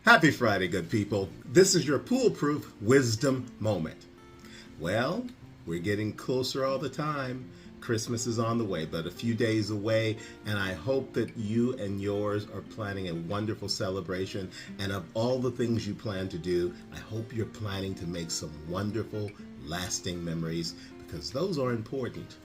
Happy Friday, good people. This is your PoolePRoof Wisdom Moment. Well, we're getting closer all the time. Christmas is on the way, but a few days away, and I hope that you and yours are planning a wonderful celebration. And of all the things you plan to do, I hope you're planning to make some wonderful, lasting memories, because those are important.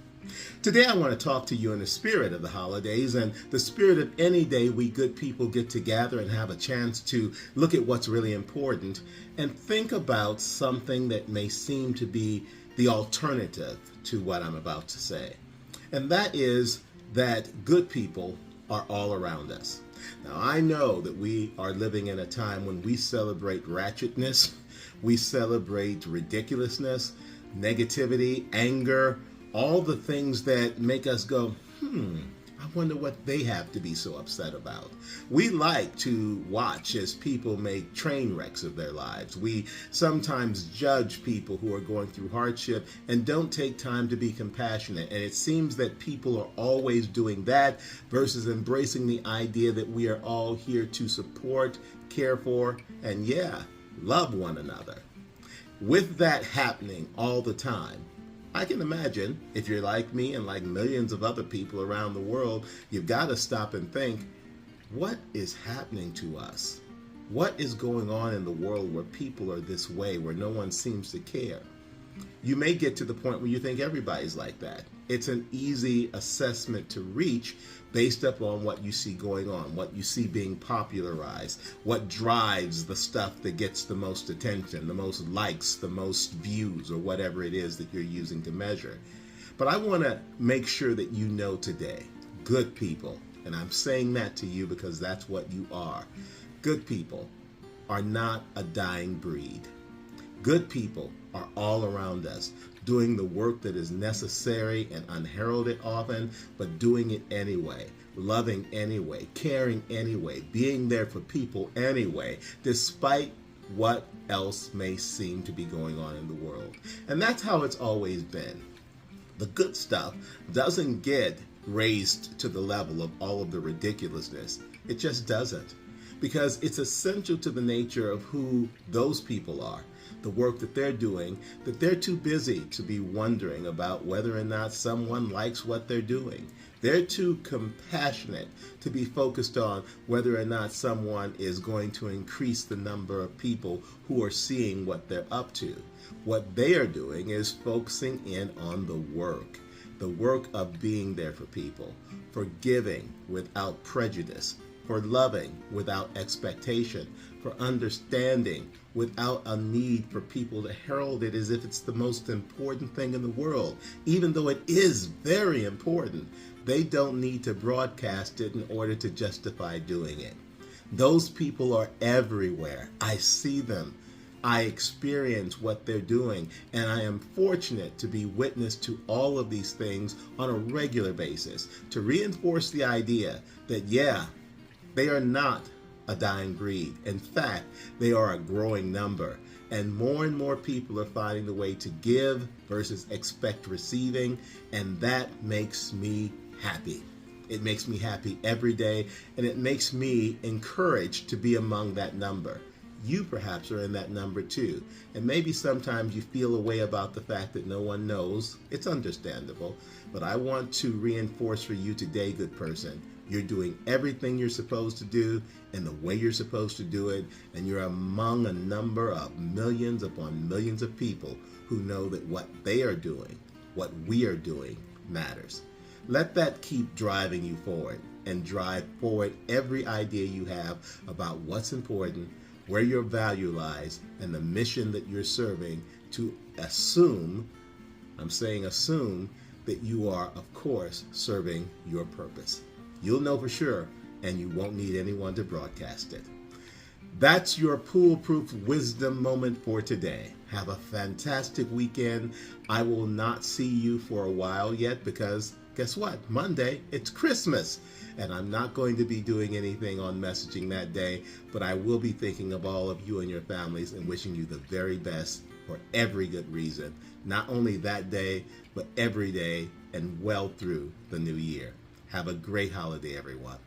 Today I want to talk to you in the spirit of the holidays and the spirit of any day we good people get together and have a chance to look at what's really important and think about something that may seem to be the alternative to what I'm about to say. And that is that good people are all around us. Now, I know that we are living in a time when we celebrate ratchetness, we celebrate ridiculousness, negativity, anger, all the things that make us go, I wonder what they have to be so upset about. We like to watch as people make train wrecks of their lives. We sometimes judge people who are going through hardship and don't take time to be compassionate. And it seems that people are always doing that versus embracing the idea that we are all here to support, care for, and love one another. With that happening all the time, I can imagine if you're like me and like millions of other people around the world, you've got to stop and think, what is happening to us? What is going on in the world where people are this way, where no one seems to care? You may get to the point where you think everybody's like that. It's an easy assessment to reach based upon what you see going on, what you see being popularized, what drives the stuff that gets the most attention, the most likes, the most views, or whatever it is that you're using to measure. But I want to make sure that you know today, good people, and I'm saying that to you because that's what you are, good people are not a dying breed. Good people are all around us, doing the work that is necessary and unheralded often, but doing it anyway, loving anyway, caring anyway, being there for people anyway, despite what else may seem to be going on in the world. And that's how it's always been. The good stuff doesn't get raised to the level of all of the ridiculousness. It just doesn't, because it's essential to the nature of who those people are, the work that they're doing, that they're too busy to be wondering about whether or not someone likes what they're doing. They're too compassionate to be focused on whether or not someone is going to increase the number of people who are seeing what they're up to. What they are doing is focusing in on the work of being there for people, for giving without prejudice, for loving without expectation, for understanding without a need for people to herald it as if it's the most important thing in the world. Even though it is very important, they don't need to broadcast it in order to justify doing it. Those people are everywhere. I see them. I experience what they're doing, and I am fortunate to be witness to all of these things on a regular basis, to reinforce the idea that, they are not a dying breed. In fact, they are a growing number. And more people are finding the way to give versus expect receiving. And that makes me happy. It makes me happy every day. And it makes me encouraged to be among that number. You perhaps are in that number too. And maybe sometimes you feel a way about the fact that no one knows. It's understandable. But I want to reinforce for you today, good person, you're doing everything you're supposed to do in the way you're supposed to do it, and you're among a number of millions upon millions of people who know that what they are doing, what we are doing, matters. Let that keep driving you forward, and drive forward every idea you have about what's important, where your value lies, and the mission that you're serving, to assume, I'm saying assume, that you are, of course, serving your purpose. You'll know for sure, and you won't need anyone to broadcast it. That's your PoolePRoof Wisdom Moment for today. Have a fantastic weekend. I will not see you for a while yet because, guess what? Monday, it's Christmas. And I'm not going to be doing anything on messaging that day, but I will be thinking of all of you and your families and wishing you the very best for every good reason. Not only that day, but every day and well through the new year. Have a great holiday, everyone.